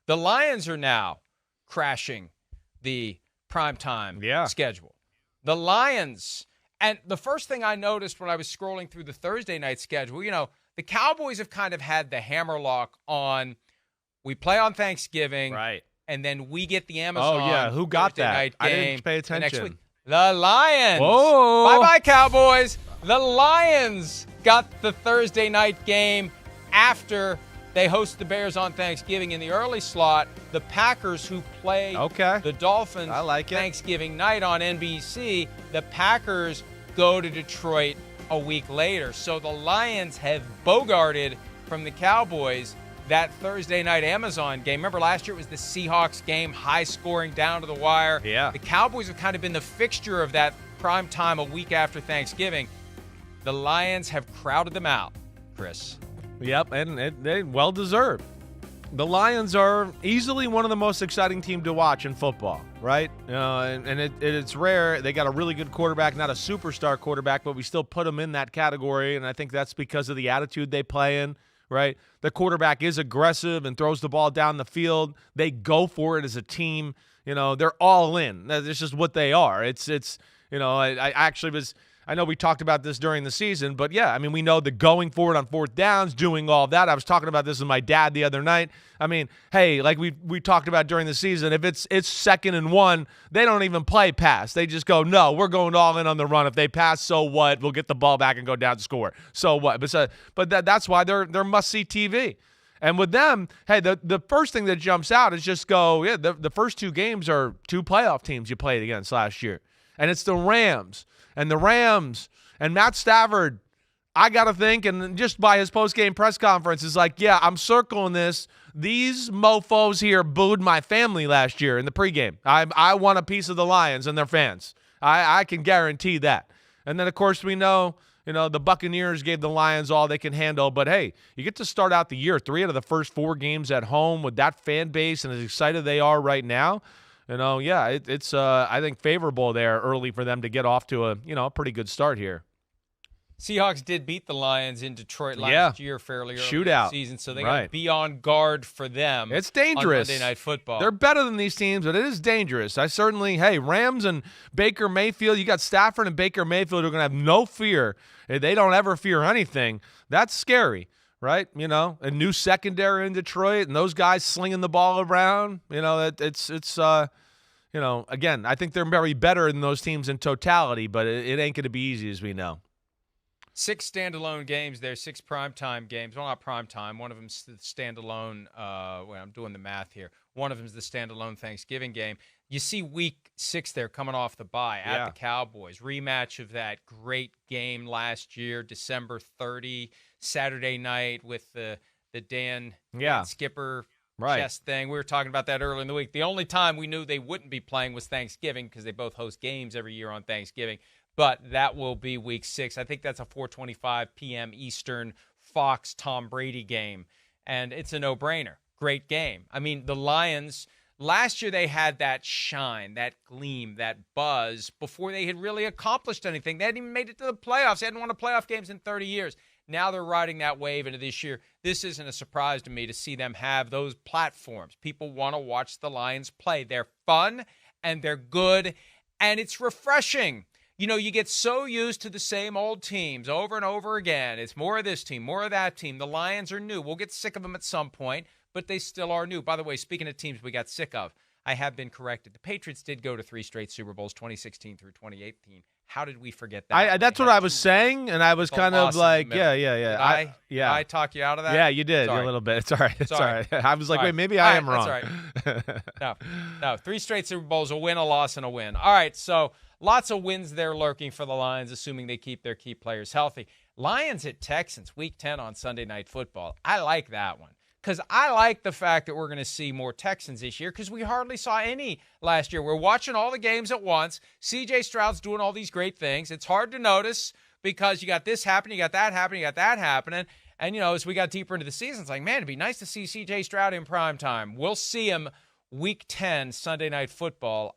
The Lions are now crashing the primetime schedule. The Lions, and the first thing I noticed when I was scrolling through the Thursday night schedule, the Cowboys have kind of had the hammerlock on, we play on Thanksgiving, right, and then we get the Amazon. Oh, yeah, who got Thursday that? Night game I didn't pay attention. next week. The Lions. Whoa. Bye-bye, Cowboys. The Lions got the Thursday night game after they host the Bears on Thanksgiving in the early slot. The Packers, who play the Dolphins Thanksgiving night on NBC, the Packers go to Detroit a week later. So the Lions have bogarted from the Cowboys that Thursday night Amazon game. Remember last year it was the Seahawks game, high scoring down to the wire. Yeah. The Cowboys have kind of been the fixture of that prime time a week after Thanksgiving. The Lions have crowded them out, Chris. Yep, and they well deserved. The Lions are easily one of the most exciting teams to watch in football, right? It's rare. They got a really good quarterback, not a superstar quarterback, but we still put them in that category, and I think that's because of the attitude they play in, right? The quarterback is aggressive and throws the ball down the field. They go for it as a team. They're all in. That's just what they are. I actually was – I know we talked about this during the season, but yeah, I mean, we know the going for it on fourth downs, doing all of that. I was talking about this with my dad the other night. I mean, hey, like we talked about during the season, if it's 2nd and 1, they don't even play pass. They just go, no, we're going all in on the run. If they pass, so what? We'll get the ball back and go down and score. So what? But that's why they're must-see TV. And with them, hey, the first thing that jumps out is just the first 2 games are 2 playoff teams you played against last year. And it's the Rams. And the Rams and Matt Stafford, I got to think, and just by his post-game press conference, is like, yeah, I'm circling this. These mofos here booed my family last year in the pregame. I want a piece of the Lions and their fans. I can guarantee that. And then, of course, we know, the Buccaneers gave the Lions all they can handle. But, hey, you get to start out the year 3 out of the first 4 games at home with that fan base and as excited they are right now. It's I think favorable there early for them to get off to a pretty good start here. Seahawks did beat the Lions in Detroit last year fairly early in the season, so they got to be on guard for them. It's dangerous. On Monday Night Football. They're better than these teams, but it is dangerous. Rams and Baker Mayfield, you got Stafford and Baker Mayfield who are going to have no fear. They don't ever fear anything. That's scary. Right, a new secondary in Detroit, and those guys slinging the ball around. Again, I think they're very better than those teams in totality, but it ain't going to be easy, as we know. 6 standalone games there, 6 primetime games. Well, not primetime. One of them's the standalone. I'm doing the math here. One of them's the standalone Thanksgiving game. You see Week 6 there coming off the bye at the Cowboys. Rematch of that great game last year, December 30. Saturday night with the Dan Skipper chess thing. We were talking about that earlier in the week. The only time we knew they wouldn't be playing was Thanksgiving because they both host games every year on Thanksgiving. But that will be Week 6. I think that's a 4:25 p.m. Eastern Fox Tom Brady game, and it's a no-brainer. Great game. I mean, the Lions, last year they had that shine, that gleam, that buzz before they had really accomplished anything. They hadn't even made it to the playoffs. They hadn't won a playoff games in 30 years. Now they're riding that wave into this year. This isn't a surprise to me to see them have those platforms. People want to watch the Lions play. They're fun, and they're good, and it's refreshing. You get so used to the same old teams over and over again. It's more of this team, more of that team. The Lions are new. We'll get sick of them at some point, but they still are new. By the way, speaking of teams we got sick of, I have been corrected. The Patriots did go to 3 straight Super Bowls, 2016 through 2018. How did we forget that? That's what I was saying, and I was kind of like, yeah. Did I talk you out of that? Yeah, you did a little bit. It's all right. It's all right. I was like, wait, maybe I am wrong. That's all right. No. 3 straight Super Bowls, a win, a loss, and a win. All right, so lots of wins there lurking for the Lions, assuming they keep their key players healthy. Lions at Texans, Week 10 on Sunday Night Football. I like that one. Because I like the fact that we're going to see more Texans this year because we hardly saw any last year. We're watching all the games at once. C.J. Stroud's doing all these great things. It's hard to notice because you got this happening, you got that happening, you got that happening. And, as we got deeper into the season, it's like, man, it'd be nice to see C.J. Stroud in prime time. We'll see him Week 10, Sunday Night Football.